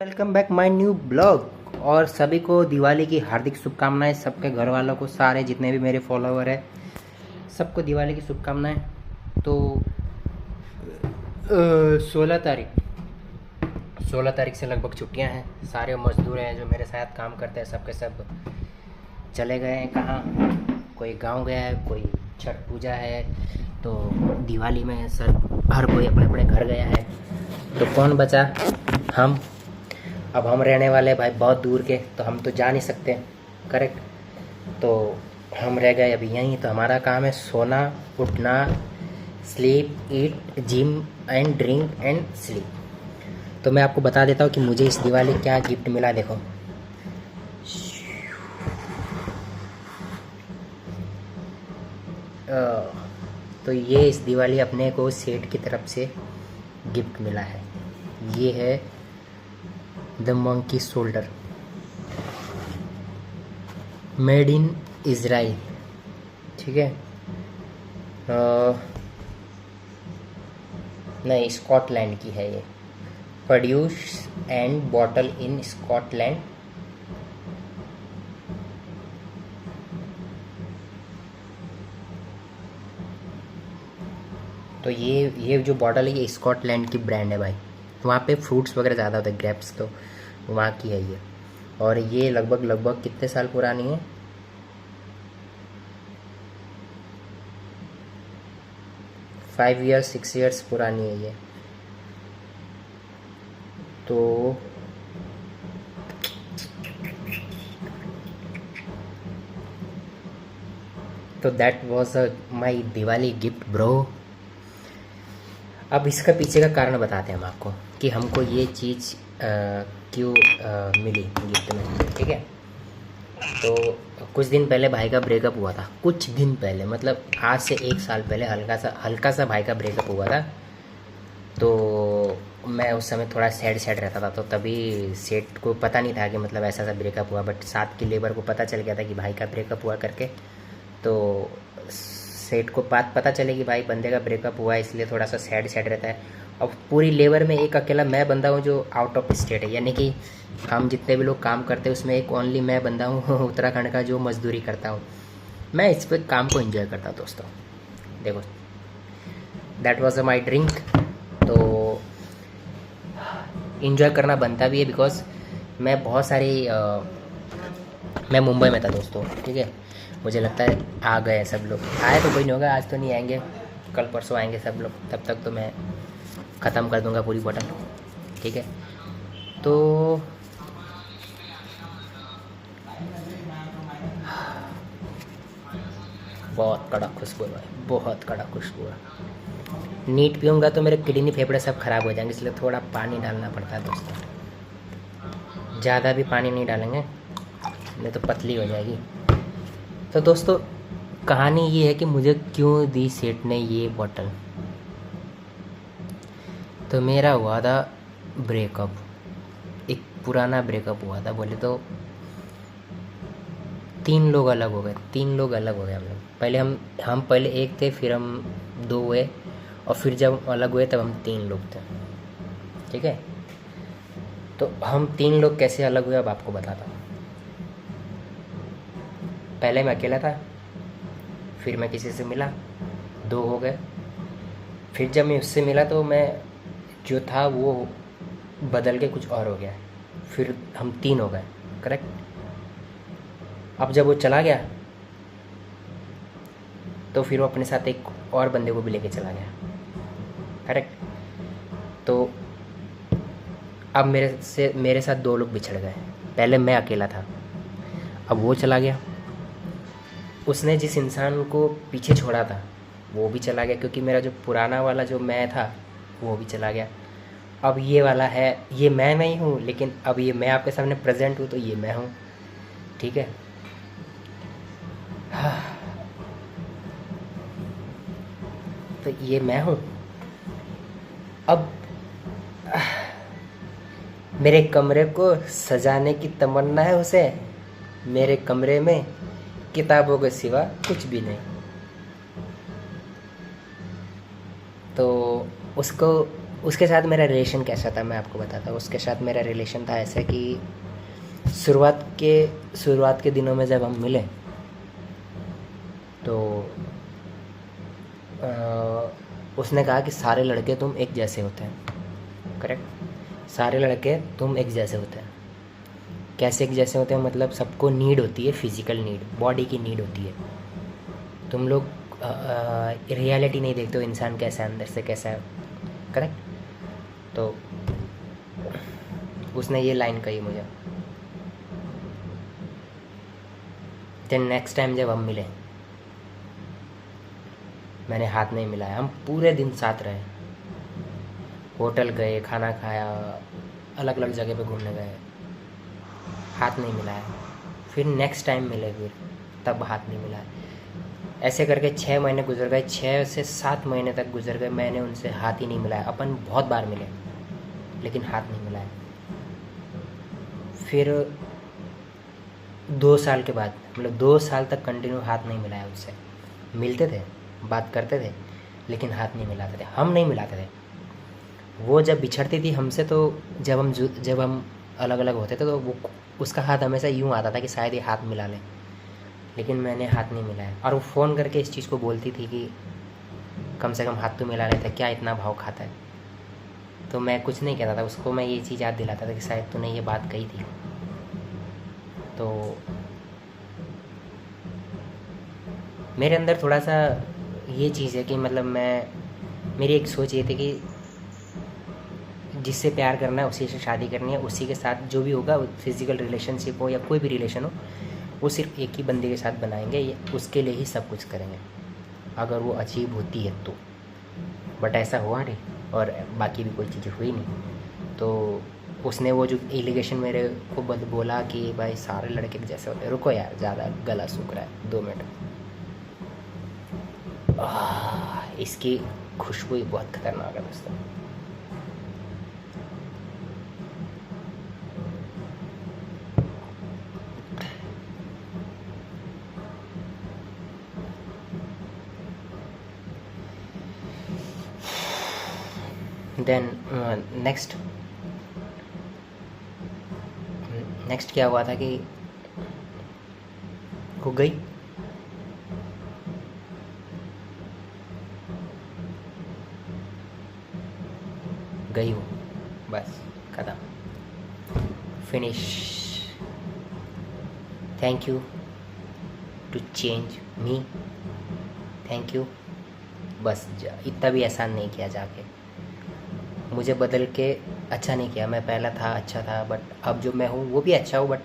Welcome back my new blog. और सभी को दिवाली की हार्दिक शुभकामनाएं। सबके घर वालों को, सारे जितने भी मेरे फॉलोअर हैं सबको दिवाली की शुभकामनाएं। तो 16 तारीख से लगभग छुट्टियां हैं। सारे मजदूर हैं जो मेरे साथ काम करते हैं सबके सब चले गए हैं कहाँ। कोई गांव गया है, कोई छठ पूजा है, तो दिवाली में हर कोई अपने अपने घर गया है। तो कौन बचा? हम। अब हम रहने वाले भाई बहुत दूर के, तो हम तो जा नहीं सकते, करेक्ट। तो हम रह गए अभी यहीं। तो हमारा काम है सोना, उठना, sleep, eat, gym and drink and sleep. तो मैं आपको बता देता हूँ कि मुझे इस दिवाली क्या गिफ्ट मिला। देखो, तो ये इस दिवाली अपने को सेठ की तरफ से गिफ्ट मिला है। ये है the monkey shoulder, made in Israel, ठीक है। नहीं, स्कॉटलैंड की है ये। Produce and bottle in Scotland. तो ये जो बॉटल है ये स्कॉटलैंड की ब्रांड है भाई। वहाँ पे फ्रूट्स वगैरह ज़्यादा होते हैं, ग्रेप्स, तो वहाँ की है ये। और ये लगभग कितने साल पुरानी है? 5 ईयर्स 6 ईयर्स पुरानी है ये। तो that was my Diwali gift bro. अब इसका पीछे का कारण बताते हैं हम आपको कि हमको ये चीज़ क्यों मिली गिफ्ट में, ठीक है। तो कुछ दिन पहले भाई का ब्रेकअप हुआ था। कुछ दिन पहले मतलब आज से 1 साल पहले हल्का सा भाई का ब्रेकअप हुआ था। तो मैं उस समय थोड़ा सैड रहता था। तो तभी सेठ को पता नहीं था कि मतलब ऐसा ब्रेकअप हुआ, बट साथ की लेबर को पता चल गया था कि भाई का ब्रेकअप हुआ करके। तो सेठ को बात पता चले कि भाई बंदे का ब्रेकअप हुआ है, इसलिए थोड़ा सा सैड रहता है। और पूरी लेबर में एक अकेला मैं बंदा हूँ जो आउट ऑफ स्टेट है, यानी कि हम जितने भी लोग काम करते हैं उसमें एक ओनली मैं बंदा हूँ उत्तराखंड का जो मजदूरी करता हूँ। मैं इस पर काम को एंजॉय करता हूँ दोस्तों। देखो, दैट वाज माई ड्रिंक। तो एंजॉय करना बनता भी है, बिकॉज मैं बहुत सारी मैं मुंबई में था दोस्तों, ठीक है। मुझे लगता है आ गए सब लोग। आए तो कोई नहीं होगा, आज तो नहीं आएंगे, कल परसों आएंगे सब लोग। तब तक तो मैं ख़त्म कर दूंगा पूरी बोतल, ठीक है। तो बहुत कड़क खुशबू है, बहुत कड़क खुशबू है। नीट पीऊँगा तो मेरे किडनी फेफड़े सब खराब हो जाएंगे, इसलिए थोड़ा पानी डालना पड़ता है दोस्तों। ज़्यादा भी पानी नहीं डालेंगे, नहीं तो पतली हो जाएगी। तो दोस्तों, कहानी ये है कि मुझे क्यों दी सेठ ने ये बोतल। तो मेरा हुआ था ब्रेकअप, एक पुराना ब्रेकअप हुआ था। बोले तो 3 लोग अलग हो गए, 3 लोग अलग हो गए हम लोग। पहले हम पहले एक थे, फिर हम 2 हुए, और फिर जब अलग हुए तब हम 3 लोग थे, ठीक है। तो हम 3 लोग कैसे अलग हुए अब आपको बताता हूँ। पहले मैं अकेला था, फिर मैं किसी से मिला, 2 हो गए। फिर जब मैं उससे मिला तो मैं जो था वो बदल के कुछ और हो गया, फिर हम 3 हो गए, करेक्ट। अब जब वो चला गया तो फिर वो अपने साथ एक और बंदे को भी लेके चला गया, करेक्ट। तो अब मेरे साथ 2 लोग बिछड़ गए। पहले मैं अकेला था, अब वो चला गया। उसने जिस इंसान को पीछे छोड़ा था वो भी चला गया, क्योंकि मेरा जो पुराना वाला जो मैं था वो भी चला गया। अब ये वाला है, ये मैं नहीं हूँ, लेकिन अब ये मैं आपके सामने प्रेजेंट हूँ तो ये मैं हूँ, ठीक है। तो ये मैं हूँ। अब मेरे कमरे को सजाने की तमन्ना है उसे। मेरे कमरे में किताबों के सिवा कुछ भी नहीं। तो उसको उसके साथ मेरा रिलेशन कैसा था मैं आपको बताता हूँ। उसके साथ मेरा रिलेशन था ऐसा कि शुरुआत के दिनों में जब हम मिले तो उसने कहा कि सारे लड़के तुम एक जैसे होते हैं। करेक्ट, सारे लड़के तुम एक जैसे होते हैं। कैसे एक जैसे होते हैं मतलब सबको नीड होती है, फिजिकल नीड, बॉडी की नीड होती है। तुम लोग रियलिटी नहीं देखते हो इंसान कैसा है, अंदर से कैसा है। करेक्ट। तो उसने ये लाइन कही मुझे। देन नेक्स्ट टाइम जब हम मिले मैंने हाथ नहीं मिलाया। हम पूरे दिन साथ रहे, होटल गए, खाना खाया, अलग अलग जगह पे घूमने गए, हाथ नहीं मिलाया। फिर नेक्स्ट टाइम मिले, फिर तब हाथ नहीं मिलाया। ऐसे करके 6 महीने गुजर गए, 6 से 7 महीने तक गुजर गए, मैंने उनसे हाथ ही नहीं मिलाया। अपन बहुत बार मिले लेकिन हाथ नहीं मिलाया। फिर 2 साल के बाद, मतलब 2 साल तक कंटिन्यू हाथ नहीं मिलाया उससे। मिलते थे, बात करते थे लेकिन हाथ नहीं मिलाते थे, हम नहीं मिलाते थे। वो जब बिछड़ती थी हमसे तो जब हम अलग अलग होते थे तो वो उसका हाथ हमेशा यूँ आता था कि शायद ये हाथ मिला ले, लेकिन मैंने हाथ नहीं मिलाया। और वो फ़ोन करके इस चीज़ को बोलती थी कि कम से कम हाथ तो मिला लेता, क्या इतना भाव खाता है। तो मैं कुछ नहीं कहता था उसको, मैं ये चीज़ याद दिलाता था कि शायद तूने ये बात कही थी। तो मेरे अंदर थोड़ा सा ये चीज़ है कि मतलब मेरी एक सोच ये थी कि जिससे प्यार करना है उसी से शादी करनी है, उसी के साथ जो भी होगा, फिज़िकल रिलेशनशिप हो या कोई भी रिलेशन हो, वो सिर्फ एक ही बंदे के साथ बनाएंगे, उसके लिए ही सब कुछ करेंगे अगर वो अचीव होती है तो। बट ऐसा हुआ नहीं और बाकी भी कोई चीज़ हुई नहीं। तो उसने वो जो एलिगेशन मेरे को बोला कि भाई सारे लड़के जैसे होते हैं। रुको यार, ज़्यादा गला सूख रहा है, 2 मिनट। इसकी खुशबू ही बहुत खतरनाक है दोस्तों। देन नेक्स्ट क्या हुआ था कि हो गई वो, बस खत्म, finish. Thank you to change me, thank you. बस इतना भी एहसान नहीं किया जाके, मुझे बदल के अच्छा नहीं किया। मैं पहला था अच्छा था, बट अब जो मैं हूँ वो भी अच्छा हूँ, बट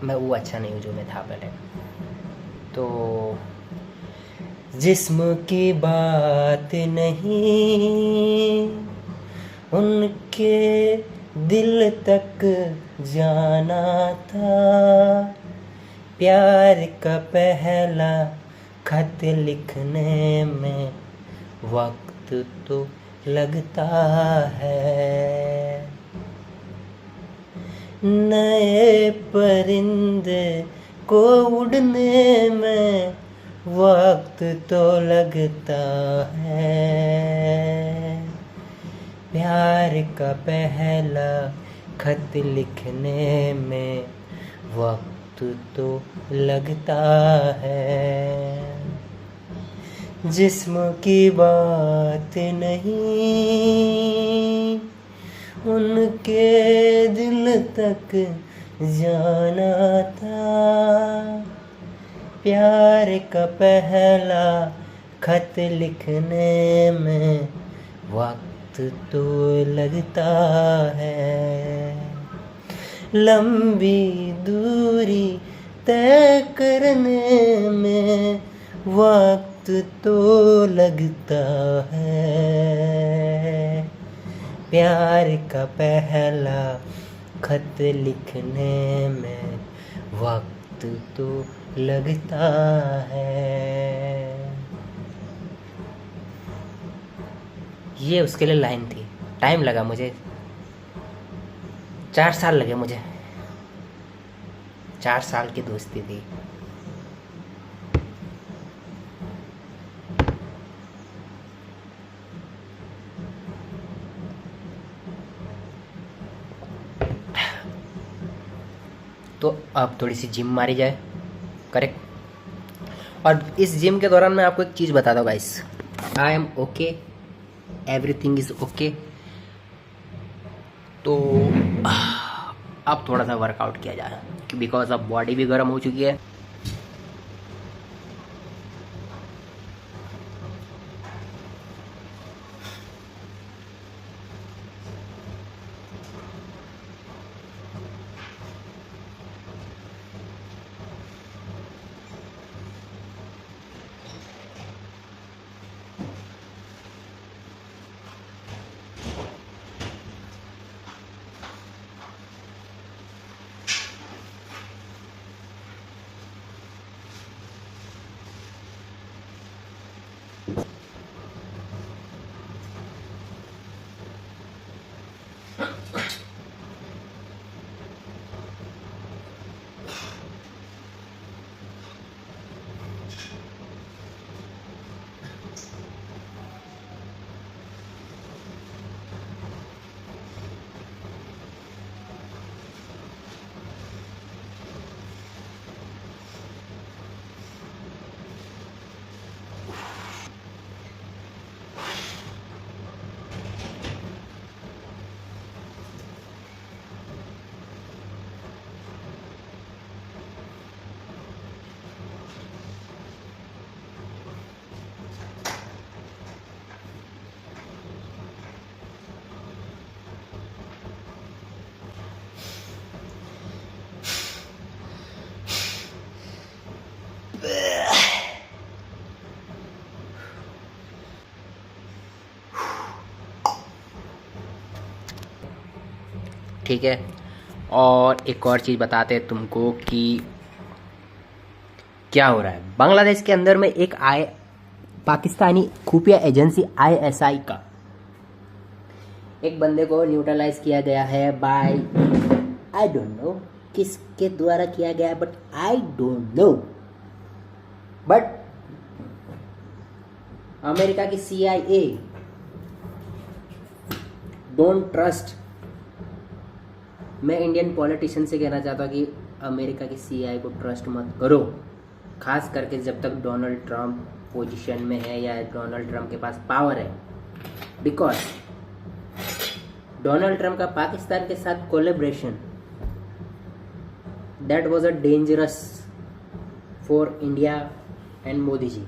मैं वो अच्छा नहीं हूँ जो मैं था पहले। तो जिस्म की बात नहीं, उनके दिल तक जाना था। प्यार का पहला खत लिखने में वक्त तो लगता है। नए परिंदे को उड़ने में वक्त तो लगता है। प्यार का पहला खत लिखने में वक्त तो लगता है। जिस्म की बात नहीं, उनके दिल तक जाना था। प्यार का पहला खत लिखने में वक्त तो लगता है। लंबी दूरी तय करने में वक्त तो लगता है। प्यार का पहला खत लिखने में वक्त तो लगता है। ये उसके लिए लाइन थी। टाइम लगा मुझे, 4 साल लगे मुझे। 4 साल की दोस्ती थी। तो अब थोड़ी सी जिम मारी जाए। करेक्ट। और इस जिम के दौरान मैं आपको एक चीज़ बताता हूँ guys, I am okay, everything is okay. तो अब थोड़ा सा वर्कआउट किया जाए, बिकॉज अब बॉडी भी गर्म हो चुकी है। ठीक है। और एक और चीज़ बताते हैं तुमको कि क्या हो रहा है बांग्लादेश के अंदर में। एक पाकिस्तानी खुफिया एजेंसी आईएसआई का एक बंदे को न्यूट्रलाइज किया गया है बाय, आई डोंट नो किसके द्वारा किया गया है, but I don't know, but America की CIA डोंट ट्रस्ट। मैं इंडियन पॉलिटिशियन से कहना चाहता हूँ कि अमेरिका की CIA को ट्रस्ट मत करो, खास करके जब तक डोनाल्ड ट्रंप पोजीशन में है या डोनाल्ड ट्रंप के पास पावर है। बिकॉज डोनाल्ड ट्रंप का पाकिस्तान के साथ collaboration, that was a dangerous for India and Modi ji,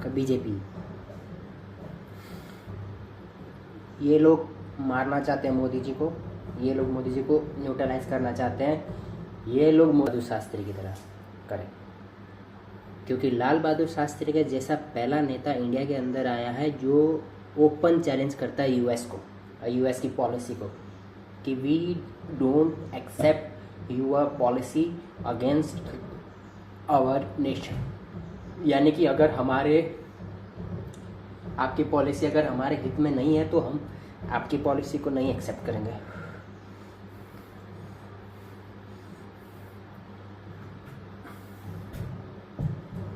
BJP. ये लोग मारना चाहते हैं मोदी जी को, ये लोग मोदी जी को न्यूट्रलाइज करना चाहते हैं, ये लोग बहादुर शास्त्री की तरह करें। क्योंकि लाल बहादुर शास्त्री का जैसा पहला नेता इंडिया के अंदर आया है जो ओपन चैलेंज करता है यूएस को, यूएस की पॉलिसी को, कि we don't accept your policy against our nation. यानी कि अगर आपकी पॉलिसी अगर हमारे हित में नहीं है तो हम आपकी पॉलिसी को नहीं एक्सेप्ट करेंगे।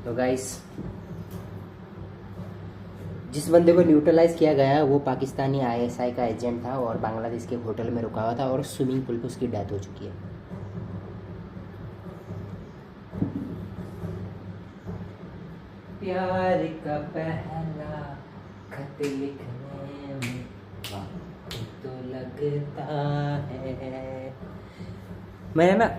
तो गाइस, जिस बंदे को न्यूट्रलाइज किया गया वो पाकिस्तानी आईएसआई का एजेंट था और बांग्लादेश के होटल में रुका हुआ था और स्विमिंग पूल पे उसकी डेथ हो चुकी है। प्यार का पहला खत लिखने में वक्त तो लगता है। मैंने ना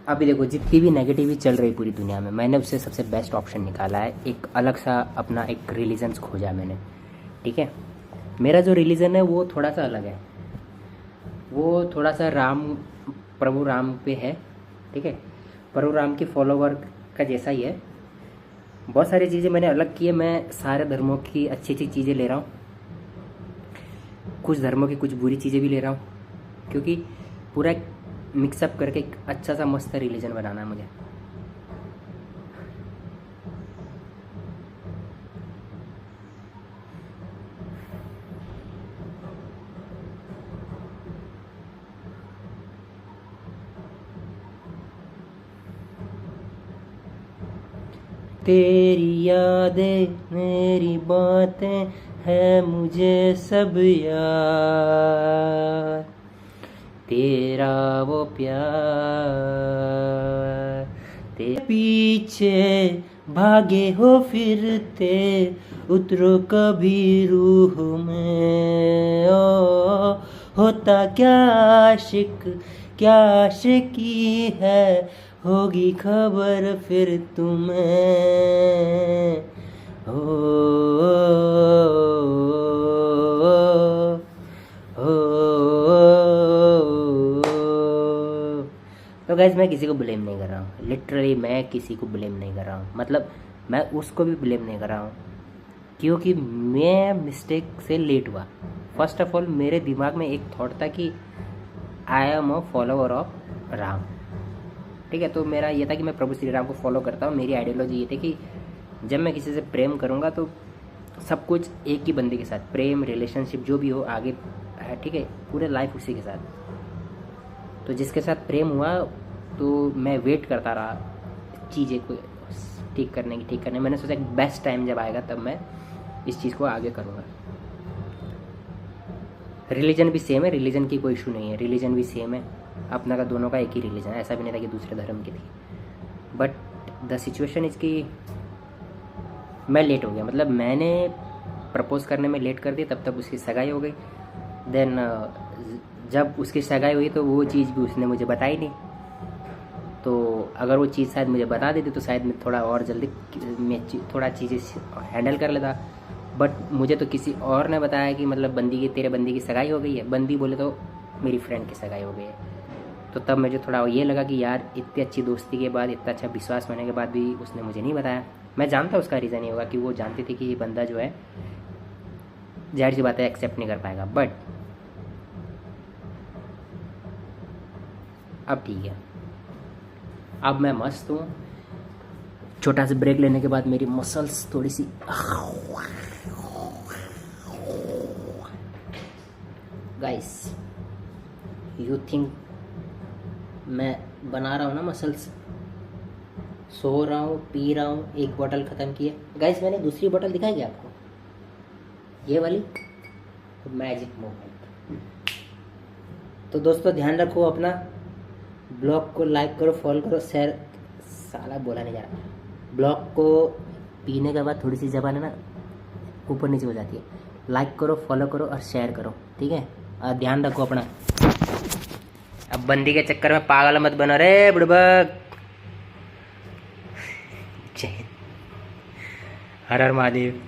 अभी देखो जितनी भी नेगेटिविटी चल रही पूरी दुनिया में, मैंने उससे सबसे बेस्ट ऑप्शन निकाला है। एक अलग सा अपना एक रिलीजन्स खोजा मैंने। ठीक है, मेरा जो रिलीजन है वो थोड़ा सा अलग है, वो थोड़ा सा प्रभु राम पे है। ठीक है, प्रभु राम के फॉलोवर का जैसा ही है। बहुत सारी चीज़ें मैंने अलग की है। मैं सारे धर्मों की अच्छी अच्छी चीज़ें ले रहा हूँ, कुछ धर्मों की कुछ बुरी चीज़ें भी ले रहा हूँ, क्योंकि पूरा मिक्सअप करके एक अच्छा सा मस्त रिलीजन बनाना है मुझे। तेरी यादें मेरी बातें है मुझे सब याद, तेरा वो प्यार, तेरे पीछे भागे हो फिरते, उतरो कभी रूह में। ओ होता क्या आशिक, क्या आशिकी है, होगी खबर फिर तुम्हें। तो गाइज मैं किसी को ब्लेम नहीं कर रहा हूँ, लिटरली मैं किसी को ब्लेम नहीं कर रहा हूँ, मतलब मैं उसको भी ब्लेम नहीं कर रहा हूँ, क्योंकि मैं मिस्टेक से लेट हुआ। फर्स्ट ऑफ ऑल मेरे दिमाग में एक थॉट था कि I am a follower of Ram, ठीक है। तो मेरा ये था कि मैं प्रभु श्री राम को फॉलो करता हूँ। मेरी आइडियोलॉजी ये थी कि जब मैं किसी से प्रेम करूँगा तो सब कुछ एक ही बंदे के साथ, प्रेम रिलेशनशिप जो भी हो आगे है, ठीक है, पूरे लाइफ उसी के साथ। तो जिसके साथ प्रेम हुआ तो मैं वेट करता रहा चीज़ें को ठीक करने। मैंने सोचा बेस्ट टाइम जब आएगा तब मैं इस चीज़ को आगे करूँगा। रिलीजन भी सेम है, रिलीजन की कोई इशू नहीं है, रिलीजन भी सेम है अपना का, दोनों का एक ही रिलीजन है, ऐसा भी नहीं था कि दूसरे धर्म की थी। बट द सिचुएशन इज कि मैं लेट हो गया, मतलब मैंने प्रपोज करने में लेट कर दिया, तब तक उसकी सगाई हो गई। देन जब उसकी सगाई हुई तो वो चीज़ भी उसने मुझे बताई नहीं। तो अगर वो चीज़ शायद मुझे बता देती तो शायद मैं थोड़ा और जल्दी मैं थोड़ा चीज़ें हैंडल कर लेता। बट मुझे तो किसी और ने बताया कि मतलब तेरे बंदी की सगाई हो गई है। बंदी बोले तो मेरी फ्रेंड की सगाई हो गई है। तो तब मुझे थोड़ा ये लगा कि यार इतनी अच्छी दोस्ती के बाद, इतना अच्छा विश्वास होने के बाद भी उसने मुझे नहीं बताया। मैं जानता उसका रीज़न ये होगा कि वो जानती थी कि ये बंदा जो है जाहिर सी बात है एक्सेप्ट नहीं कर पाएगा। बट अब ठीक है, अब मैं मस्त हूँ। छोटा सा ब्रेक लेने के बाद मेरी मसल्स थोड़ी सी गाइस, यू थिंक मैं बना रहा हूँ ना मसल्स, सो रहा हूँ, पी रहा हूँ, एक बोतल ख़त्म किया। गाइस मैंने दूसरी बोतल दिखाई क्या आपको, ये वाली मैजिक मोमेंट। तो दोस्तों ध्यान रखो अपना, ब्लॉग को लाइक करो, फॉलो करो, शेयर, साला बोला नहीं जा रहा। ब्लॉग को पीने के बाद थोड़ी सी ज़बान है ना ऊपर नीचे हो जाती है। लाइक करो, फॉलो करो और शेयर करो, ठीक है। और ध्यान रखो अपना, अब बंदी के चक्कर में पागल मत बनो रे बुड़बक। जय हिंद, हर हर महादेव।